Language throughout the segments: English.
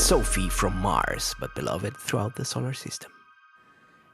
Sophie from Mars, but beloved throughout the solar system.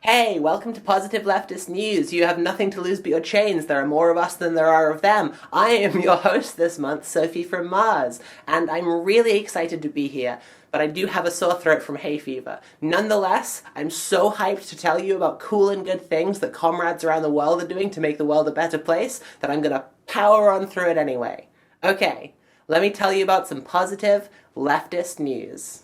Hey, welcome to Positive Leftist News. You have nothing to lose but your chains. There are more of us than there are of them. I am your host this month, Sophie from Mars, and I'm really excited to be here, but I do have a sore throat from hay fever. Nonetheless, I'm so hyped to tell you about cool and good things that comrades around the world are doing to make the world a better place that I'm gonna power on through it anyway. Okay, let me tell you about some positive leftist news.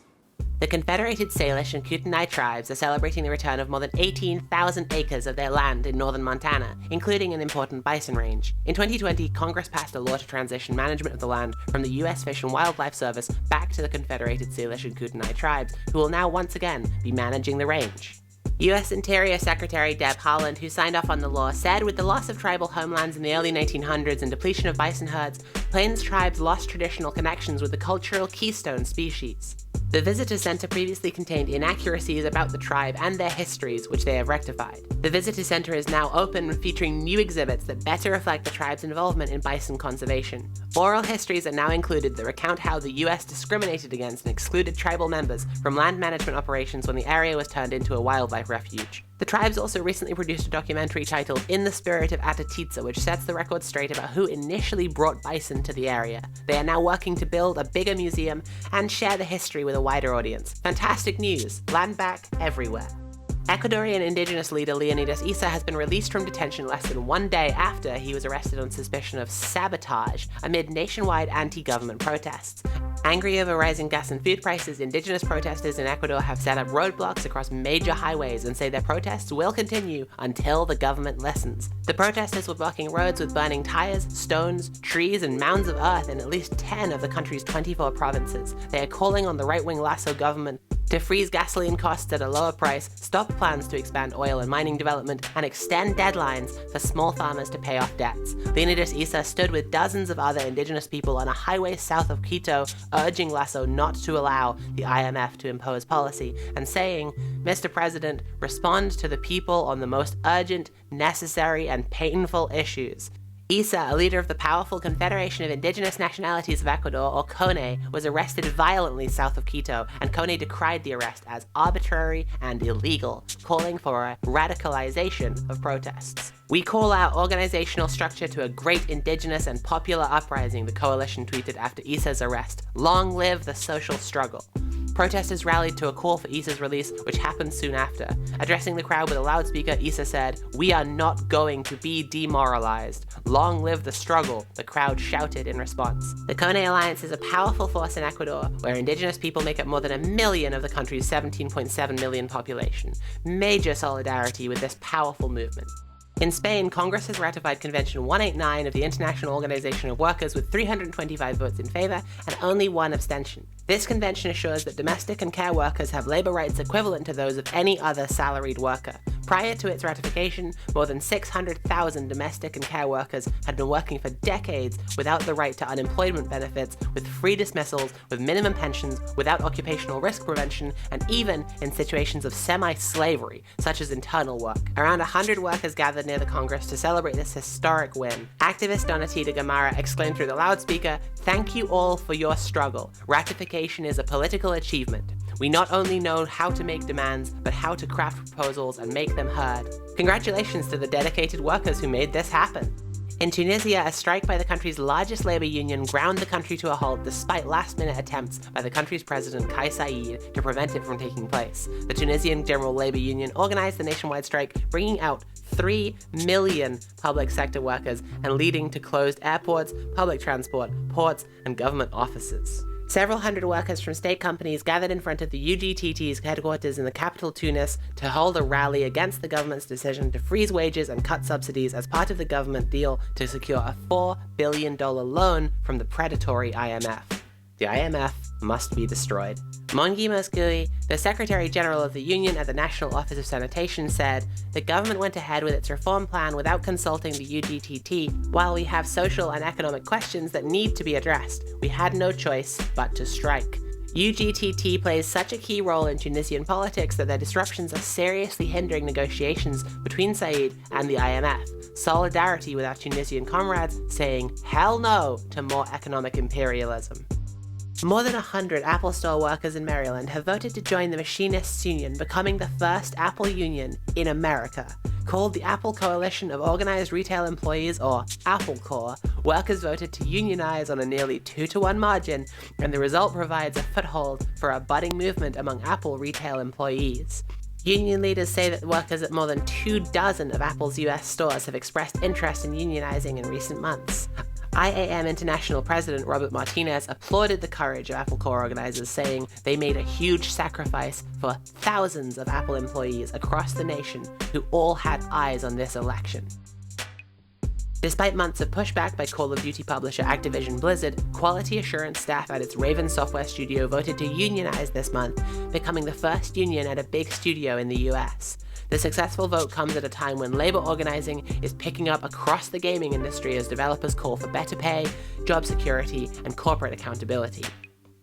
The Confederated Salish and Kootenai tribes are celebrating the return of more than 18,000 acres of their land in northern Montana, including an important bison range. In 2020, Congress passed a law to transition management of the land from the U.S. Fish and Wildlife Service back to the Confederated Salish and Kootenai tribes, who will now once again be managing the range. U.S. Interior Secretary Deb Haaland, who signed off on the law, said with the loss of tribal homelands in the early 1900s and depletion of bison herds, Plains tribes lost traditional connections with the cultural keystone species. The visitor center previously contained inaccuracies about the tribe and their histories, which they have rectified. The visitor center is now open, featuring new exhibits that better reflect the tribe's involvement in bison conservation. Oral histories are now included that recount how the U.S. discriminated against and excluded tribal members from land management operations when the area was turned into a wildlife refuge. The tribes also recently produced a documentary titled In the Spirit of Atatitsa, which sets the record straight about who initially brought bison to the area. They are now working to build a bigger museum and share the history with a wider audience. Fantastic news! Land back everywhere. Ecuadorian Indigenous leader Leonidas Issa has been released from detention less than 1 day after he was arrested on suspicion of sabotage amid nationwide anti-government protests. Angry over rising gas and food prices, Indigenous protesters in Ecuador have set up roadblocks across major highways and say their protests will continue until the government listens. The protesters were blocking roads with burning tires, stones, trees, and mounds of earth in at least 10 of the country's 24 provinces. They are calling on the right-wing Lasso government to freeze gasoline costs at a lower price, stop plans to expand oil and mining development, and extend deadlines for small farmers to pay off debts. Leonidas Issa stood with dozens of other Indigenous people on a highway south of Quito, urging Lasso not to allow the IMF to impose policy, and saying, "Mr. President, respond to the people on the most urgent, necessary, and painful issues." Issa, a leader of the powerful Confederation of Indigenous Nationalities of Ecuador, or CONE, was arrested violently south of Quito, and CONE decried the arrest as arbitrary and illegal, calling for a radicalization of protests. "We call our organizational structure to a great indigenous and popular uprising," the coalition tweeted after Issa's arrest. "Long live the social struggle." Protesters rallied to a call for Issa's release, which happened soon after. Addressing the crowd with a loudspeaker, Issa said, "We are not going to be demoralized. Long live the struggle," the crowd shouted in response. The CONE Alliance is a powerful force in Ecuador, where Indigenous people make up more than 1 million of the country's 17.7 million population. Major solidarity with this powerful movement. In Spain, Congress has ratified Convention 189 of the International Organization of Workers with 325 votes in favor and only 1 abstention. This convention assures that domestic and care workers have labor rights equivalent to those of any other salaried worker. Prior to its ratification, more than 600,000 domestic and care workers had been working for decades without the right to unemployment benefits, with free dismissals, with minimum pensions, without occupational risk prevention, and even in situations of semi-slavery, such as internal work. Around 100 workers gathered near the Congress to celebrate this historic win. Activist Donatita Gamara exclaimed through the loudspeaker, "Thank you all for your struggle. Ratification is a political achievement. We not only know how to make demands, but how to craft proposals and make them heard." Congratulations to the dedicated workers who made this happen. In Tunisia, a strike by the country's largest labor union ground the country to a halt despite last-minute attempts by the country's president Kais Saied to prevent it from taking place. The Tunisian General Labor Union organized the nationwide strike, bringing out 3 million public sector workers and leading to closed airports, public transport, ports, and government offices. Several hundred workers from state companies gathered in front of the UGTT's headquarters in the capital Tunis to hold a rally against the government's decision to freeze wages and cut subsidies as part of the government deal to secure a $4 billion loan from the predatory IMF. The IMF must be destroyed. Mongi Moscui, the Secretary General of the Union at the National Office of Sanitation, said, "The government went ahead with its reform plan without consulting the UGTT. While we have social and economic questions that need to be addressed, we had no choice but to strike." UGTT plays such a key role in Tunisian politics that their disruptions are seriously hindering negotiations between Said and the IMF. Solidarity with our Tunisian comrades saying hell no to more economic imperialism. More than 100 Apple Store workers in Maryland have voted to join the Machinists Union, becoming the first Apple union in America. Called the Apple Coalition of Organized Retail Employees, or Apple Corps, workers voted to unionize on a nearly 2-to-1 margin, and the result provides a foothold for a budding movement among Apple retail employees. Union leaders say that workers at more than 24 of Apple's US stores have expressed interest in unionizing in recent months. IAM International President Robert Martinez applauded the courage of Apple Corps organizers, saying they made a huge sacrifice for thousands of Apple employees across the nation who all had eyes on this election. Despite months of pushback by Call of Duty publisher Activision Blizzard, quality assurance staff at its Raven software studio voted to unionize this month, becoming the first union at a big studio in the US. The successful vote comes at a time when labor organizing is picking up across the gaming industry as developers call for better pay, job security, and corporate accountability.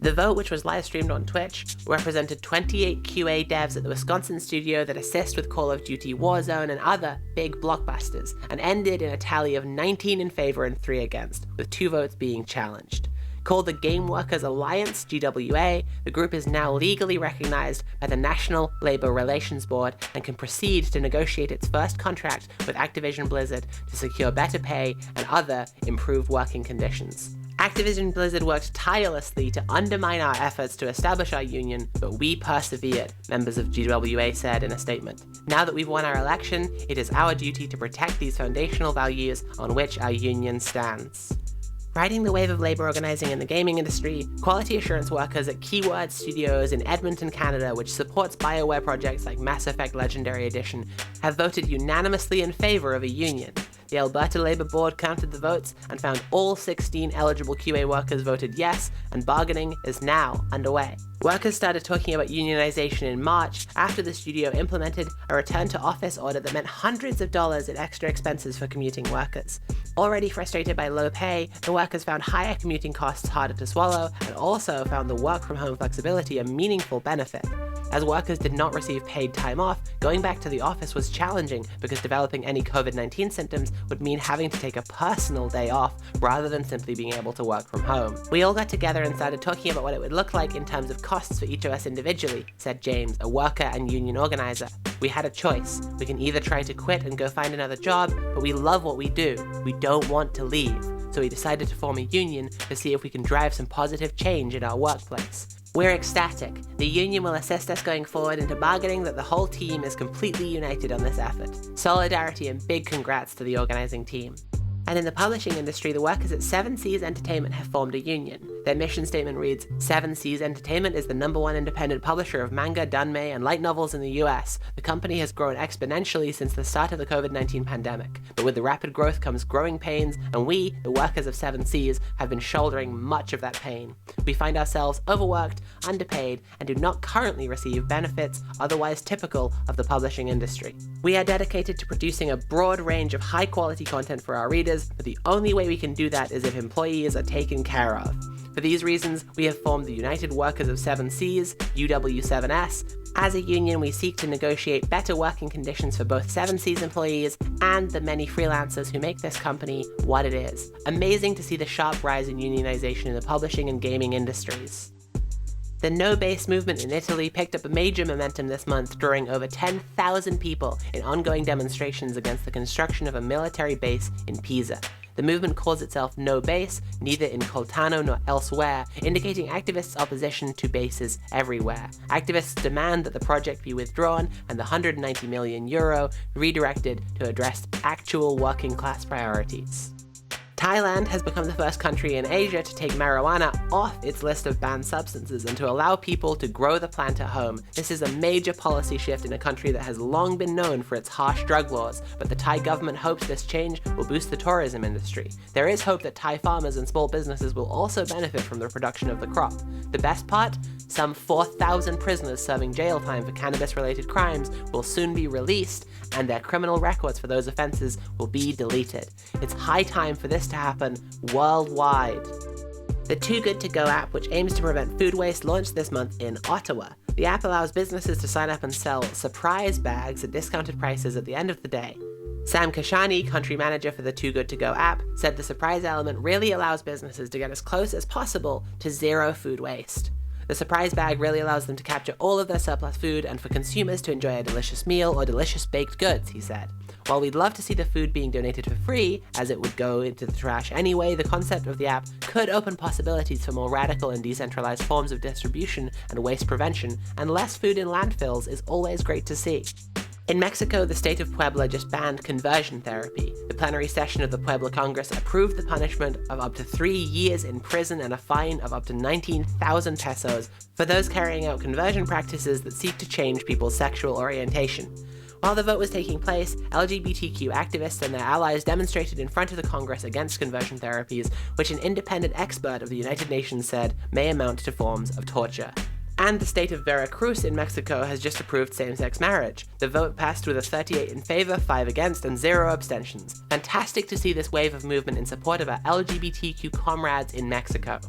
The vote, which was live-streamed on Twitch, represented 28 QA devs at the Wisconsin studio that assist with Call of Duty Warzone and other big blockbusters, and ended in a tally of 19 in favor and 3 against, with 2 votes being challenged. Called the Game Workers Alliance, GWA, the group is now legally recognized by the National Labor Relations Board and can proceed to negotiate its first contract with Activision Blizzard to secure better pay and other improved working conditions. Activision Blizzard worked tirelessly to undermine our efforts to establish our union, but we persevered, members of GWA said in a statement. Now that we've won our election, it is our duty to protect these foundational values on which our union stands. Riding the wave of labor organizing in the gaming industry, quality assurance workers at Keyword Studios in Edmonton, Canada, which supports BioWare projects like Mass Effect Legendary Edition, have voted unanimously in favor of a union. The Alberta Labour Board counted the votes and found all 16 eligible QA workers voted yes, and bargaining is now underway. Workers started talking about unionization in March after the studio implemented a return-to-office order that meant hundreds of dollars in extra expenses for commuting workers. Already frustrated by low pay, the workers found higher commuting costs harder to swallow and also found the work-from-home flexibility a meaningful benefit. As workers did not receive paid time off, going back to the office was challenging because developing any COVID-19 symptoms would mean having to take a personal day off rather than simply being able to work from home. We all got together and started talking about what it would look like in terms of costs for each of us individually, said James, a worker and union organizer. We had a choice. We can either try to quit and go find another job, but we love what we do. We don't want to leave. So we decided to form a union to see if we can drive some positive change in our workplace. We're ecstatic. The union will assist us going forward into bargaining that the whole team is completely united on this effort. Solidarity and big congrats to the organizing team. And in the publishing industry, the workers at 7 Seas Entertainment have formed a union. Their mission statement reads, 7 Seas Entertainment is the #1 independent publisher of manga, danmei, and light novels in the US. The company has grown exponentially since the start of the COVID-19 pandemic. But with the rapid growth comes growing pains, and we, the workers of 7 Seas, have been shouldering much of that pain. We find ourselves overworked, underpaid, and do not currently receive benefits otherwise typical of the publishing industry. We are dedicated to producing a broad range of high-quality content for our readers, but the only way we can do that is if employees are taken care of. For these reasons, we have formed the United Workers of 7 Seas, UW7S. As a union, we seek to negotiate better working conditions for both 7 Seas employees and the many freelancers who make this company what it is. Amazing to see the sharp rise in unionization in the publishing and gaming industries. The no-base movement in Italy picked up a major momentum this month, drawing over 10,000 people in ongoing demonstrations against the construction of a military base in Pisa. The movement calls itself No Base, neither in Coltano nor elsewhere, indicating activists' opposition to bases everywhere. Activists demand that the project be withdrawn and the €190 million redirected to address actual working-class priorities. Thailand has become the first country in Asia to take marijuana off its list of banned substances and to allow people to grow the plant at home. This is a major policy shift in a country that has long been known for its harsh drug laws, but the Thai government hopes this change will boost the tourism industry. There is hope that Thai farmers and small businesses will also benefit from the production of the crop. The best part? Some 4,000 prisoners serving jail time for cannabis-related crimes will soon be released, and their criminal records for those offenses will be deleted. It's high time for this to happen worldwide. The Too Good To Go app, which aims to prevent food waste, launched this month in Ottawa. The app allows businesses to sign up and sell surprise bags at discounted prices at the end of the day. Sam Kashani, country manager for the Too Good To Go app, said the surprise element really allows businesses to get as close as possible to zero food waste. The surprise bag really allows them to capture all of their surplus food and for consumers to enjoy a delicious meal or delicious baked goods, he said. While we'd love to see the food being donated for free, as it would go into the trash anyway, the concept of the app could open possibilities for more radical and decentralized forms of distribution and waste prevention, and less food in landfills is always great to see. In Mexico, the state of Puebla just banned conversion therapy. The plenary session of the Puebla Congress approved the punishment of up to 3 years in prison and a fine of up to 19,000 pesos for those carrying out conversion practices that seek to change people's sexual orientation. While the vote was taking place, LGBTQ activists and their allies demonstrated in front of the Congress against conversion therapies, which an independent expert of the United Nations said may amount to forms of torture. And the state of Veracruz in Mexico has just approved same-sex marriage. The vote passed with a 38 in favor, 5 against, and 0 abstentions. Fantastic to see this wave of movement in support of our LGBTQ comrades in Mexico.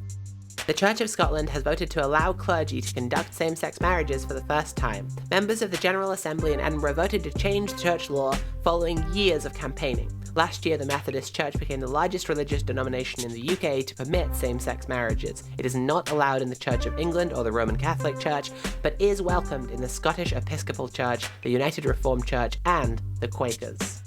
The Church of Scotland has voted to allow clergy to conduct same-sex marriages for the first time. Members of the General Assembly in Edinburgh voted to change the church law following years of campaigning. Last year, the Methodist Church became the largest religious denomination in the UK to permit same-sex marriages. It is not allowed in the Church of England or the Roman Catholic Church, but is welcomed in the Scottish Episcopal Church, the United Reformed Church, and the Quakers.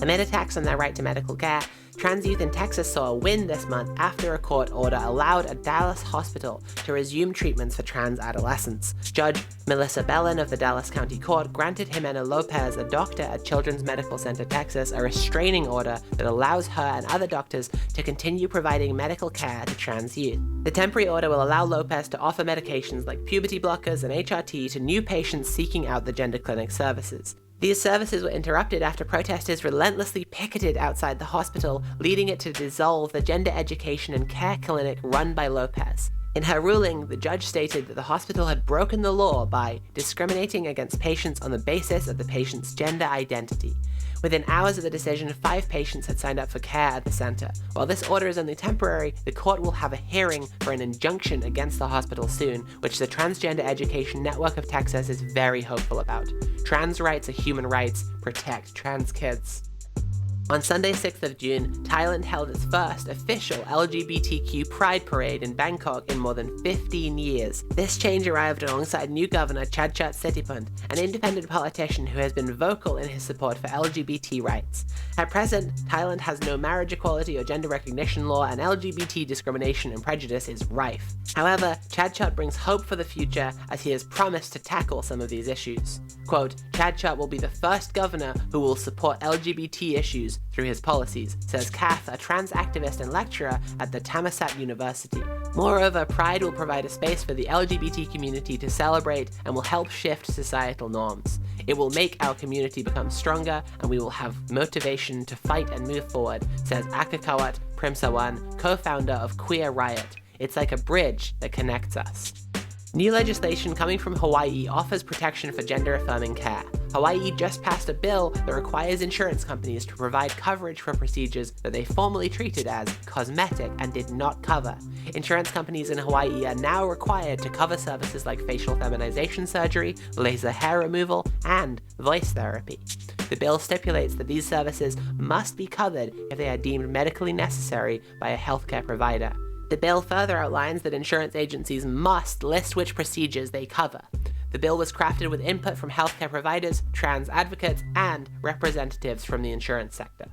Amid attacks on their right to medical care, trans youth in Texas saw a win this month after a court order allowed a Dallas hospital to resume treatments for trans adolescents. Judge Melissa Bellin of the Dallas County Court granted Jimena Lopez, a doctor at Children's Medical Center Texas, a restraining order that allows her and other doctors to continue providing medical care to trans youth. The temporary order will allow Lopez to offer medications like puberty blockers and HRT to new patients seeking out the gender clinic services. These services were interrupted after protesters relentlessly picketed outside the hospital, leading it to dissolve the gender education and care clinic run by Lopez. In her ruling, the judge stated that the hospital had broken the law by discriminating against patients on the basis of the patient's gender identity. Within hours of the decision, 5 patients had signed up for care at the center. While this order is only temporary, the court will have a hearing for an injunction against the hospital soon, which the Transgender Education Network of Texas is very hopeful about. Trans rights are human rights. Protect trans kids. On Sunday, 6th of June, Thailand held its first official LGBTQ Pride Parade in Bangkok in more than 15 years. This change arrived alongside new governor Chadchat Sitipund, an independent politician who has been vocal in his support for LGBT rights. At present, Thailand has no marriage equality or gender recognition law, and LGBT discrimination and prejudice is rife. However, Chadchat brings hope for the future as he has promised to tackle some of these issues. Quote, Chadchat will be the first governor who will support LGBT issues through his policies, says Kath, a trans activist and lecturer at the Thammasat University. Moreover, Pride will provide a space for the LGBT community to celebrate and will help shift societal norms. It will make our community become stronger, and we will have motivation to fight and move forward, says Akakawat Primsawan, co-founder of Queer Riot. It's like a bridge that connects us. New legislation coming from Hawaii offers protection for gender-affirming care. Hawaii just passed a bill that requires insurance companies to provide coverage for procedures that they formerly treated as cosmetic and did not cover. Insurance companies in Hawaii are now required to cover services like facial feminization surgery, laser hair removal, and voice therapy. The bill stipulates that these services must be covered if they are deemed medically necessary by a healthcare provider. The bill further outlines that insurance agencies must list which procedures they cover. The bill was crafted with input from healthcare providers, trans advocates, and representatives from the insurance sector.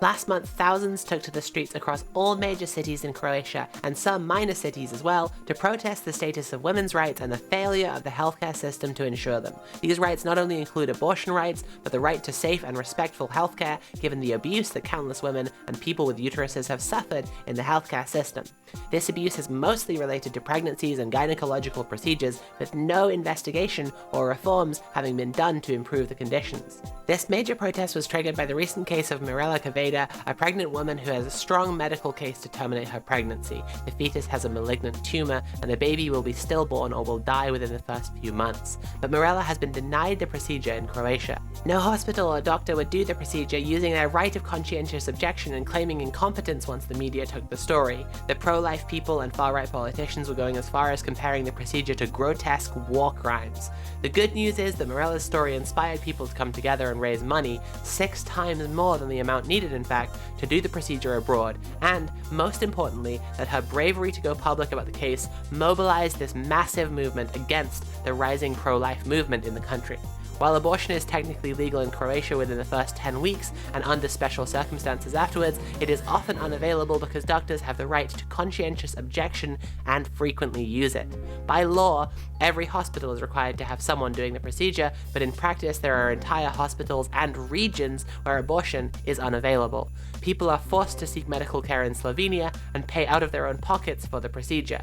Last month, thousands took to the streets across all major cities in Croatia, and some minor cities as well, to protest the status of women's rights and the failure of the healthcare system to ensure them. These rights not only include abortion rights, but the right to safe and respectful healthcare, given the abuse that countless women and people with uteruses have suffered in the healthcare system. This abuse is mostly related to pregnancies and gynecological procedures, with no investigation or reforms having been done to improve the conditions. This major protest was triggered by the recent case of Mirela Caveda, a pregnant woman who has a strong medical case to terminate her pregnancy. The fetus has a malignant tumor, and the baby will be stillborn or will die within the first few months. But Mirela has been denied the procedure in Croatia. No hospital or doctor would do the procedure, using their right of conscientious objection and claiming incompetence once the media took the story. The pro-life people and far-right politicians were going as far as comparing the procedure to grotesque war crimes. The good news is that Morella's story inspired people to come together and raise money, 6 times more than the amount needed in fact, to do the procedure abroad, and, most importantly, that her bravery to go public about the case mobilized this massive movement against the rising pro-life movement in the country. While abortion is technically legal in Croatia within the first 10 weeks, and under special circumstances afterwards, it is often unavailable because doctors have the right to conscientious objection and frequently use it. By law, every hospital is required to have someone doing the procedure, but in practice there are entire hospitals and regions where abortion is unavailable. People are forced to seek medical care in Slovenia and pay out of their own pockets for the procedure.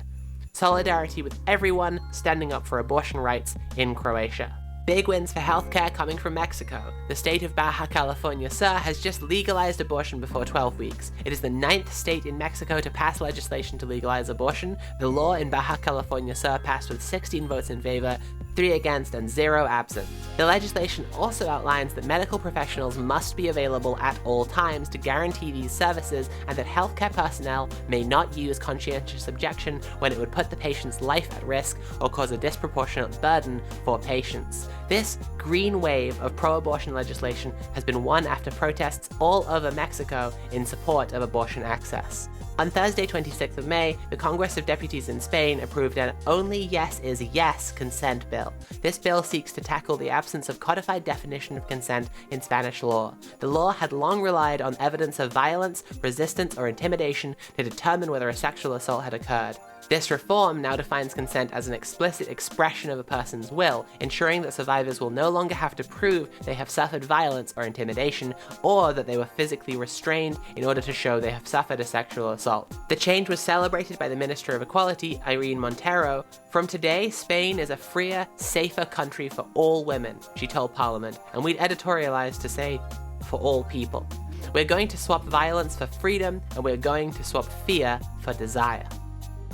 Solidarity with everyone standing up for abortion rights in Croatia. Big wins for healthcare coming from Mexico. The state of Baja California Sur has just legalized abortion before 12 weeks. It is the 9th state in Mexico to pass legislation to legalize abortion. The law in Baja California Sur passed with 16 votes in favor, 3 against, and 0 absent. The legislation also outlines that medical professionals must be available at all times to guarantee these services, and that healthcare personnel may not use conscientious objection when it would put the patient's life at risk or cause a disproportionate burden for patients. This green wave of pro-abortion legislation has been won after protests all over Mexico in support of abortion access. On Thursday, 26th of May, the Congress of Deputies in Spain approved an "only yes is yes" consent bill. This bill seeks to tackle the absence of codified definition of consent in Spanish law. The law had long relied on evidence of violence, resistance, or intimidation to determine whether a sexual assault had occurred. This reform now defines consent as an explicit expression of a person's will, ensuring that survivors will no longer have to prove they have suffered violence or intimidation, or that they were physically restrained in order to show they have suffered a sexual assault. The change was celebrated by the Minister of Equality, Irene Montero. "From today, Spain is a freer, safer country for all women," she told Parliament, and we'd editorialize to say, for all people. "We're going to swap violence for freedom, and we're going to swap fear for desire."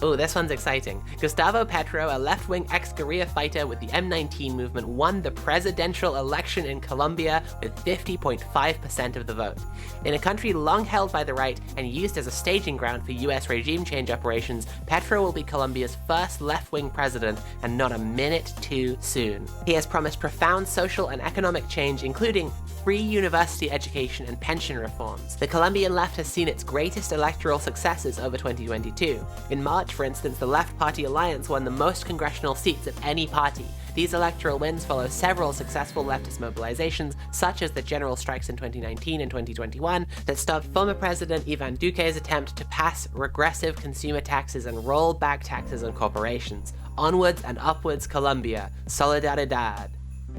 Oh, this one's exciting. Gustavo Petro, a left-wing ex-guerrilla fighter with the M19 movement, won the presidential election in Colombia with 50.5% of the vote. In a country long held by the right and used as a staging ground for US regime change operations, Petro will be Colombia's first left-wing president, and not a minute too soon. He has promised profound social and economic change, including free university education and pension reforms. The Colombian left has seen its greatest electoral successes over 2022. In March, for instance, the Left Party Alliance won the most congressional seats of any party. These electoral wins follow several successful leftist mobilizations, such as the general strikes in 2019 and 2021 that stopped former President Ivan Duque's attempt to pass regressive consumer taxes and roll back taxes on corporations. Onwards and upwards, Colombia. Solidaridad.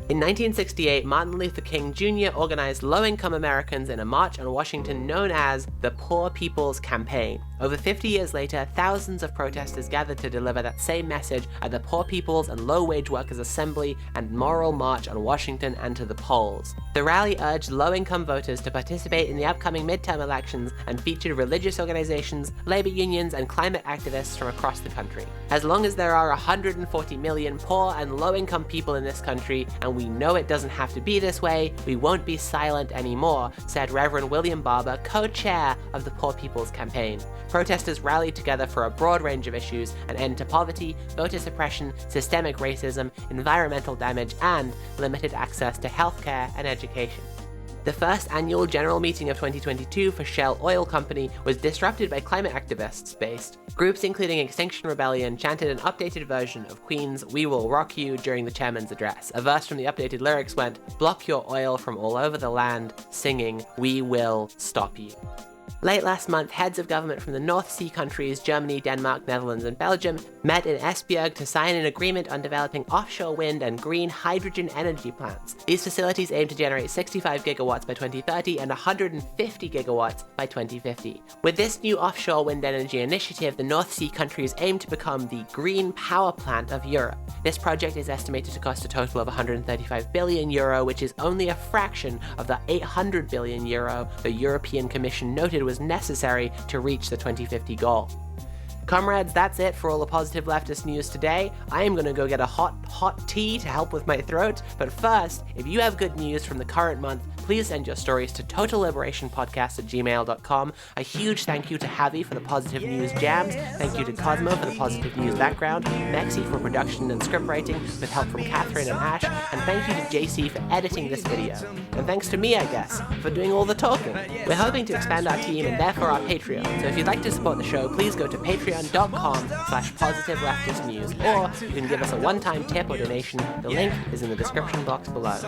In 1968, Martin Luther King Jr. organized low-income Americans in a march on Washington known as the Poor People's Campaign. Over 50 years later, thousands of protesters gathered to deliver that same message at the Poor People's and Low-Wage Workers Assembly and Moral March on Washington and to the polls. The rally urged low-income voters to participate in the upcoming midterm elections and featured religious organizations, labor unions, and climate activists from across the country. "As long as there are 140 million poor and low-income people in this country, and we know it doesn't have to be this way, we won't be silent anymore," said Reverend William Barber, co-chair of the Poor People's Campaign. Protesters rallied together for a broad range of issues: an end to poverty, voter suppression, systemic racism, environmental damage, and limited access to healthcare and education. The first annual general meeting of 2022 for Shell Oil Company was disrupted by climate activists based. Groups including Extinction Rebellion chanted an updated version of Queen's "We Will Rock You" during the chairman's address. A verse from the updated lyrics went, "Block your oil from all over the land, singing, we will stop you." Late last month, heads of government from the North Sea countries Germany, Denmark, Netherlands, and Belgium met in Esbjerg to sign an agreement on developing offshore wind and green hydrogen energy plants. These facilities aim to generate 65 gigawatts by 2030 and 150 gigawatts by 2050. With this new offshore wind energy initiative, the North Sea countries aim to become the green power plant of Europe. This project is estimated to cost a total of €135 billion, which is only a fraction of the €800 billion the European Commission noted was necessary to reach the 2050 goal. Comrades, that's it for all the positive leftist news today. I am going to go get a hot tea to help with my throat. But first, if you have good news from the current month, please send your stories to totalliberationpodcast@gmail.com. A huge thank you to Javi for the positive news jams. Thank you to Cosmo for the positive news background. Mexi for production and script writing with help from Catherine and Ash. And thank you to JC for editing this video. And thanks to me, I guess, for doing all the talking. We're hoping to expand our team and therefore our Patreon. So if you'd like to support the show, please go to patreon.com/positiveleftistnews, or you can give us a one-time tip or donation. The link is in the description box below.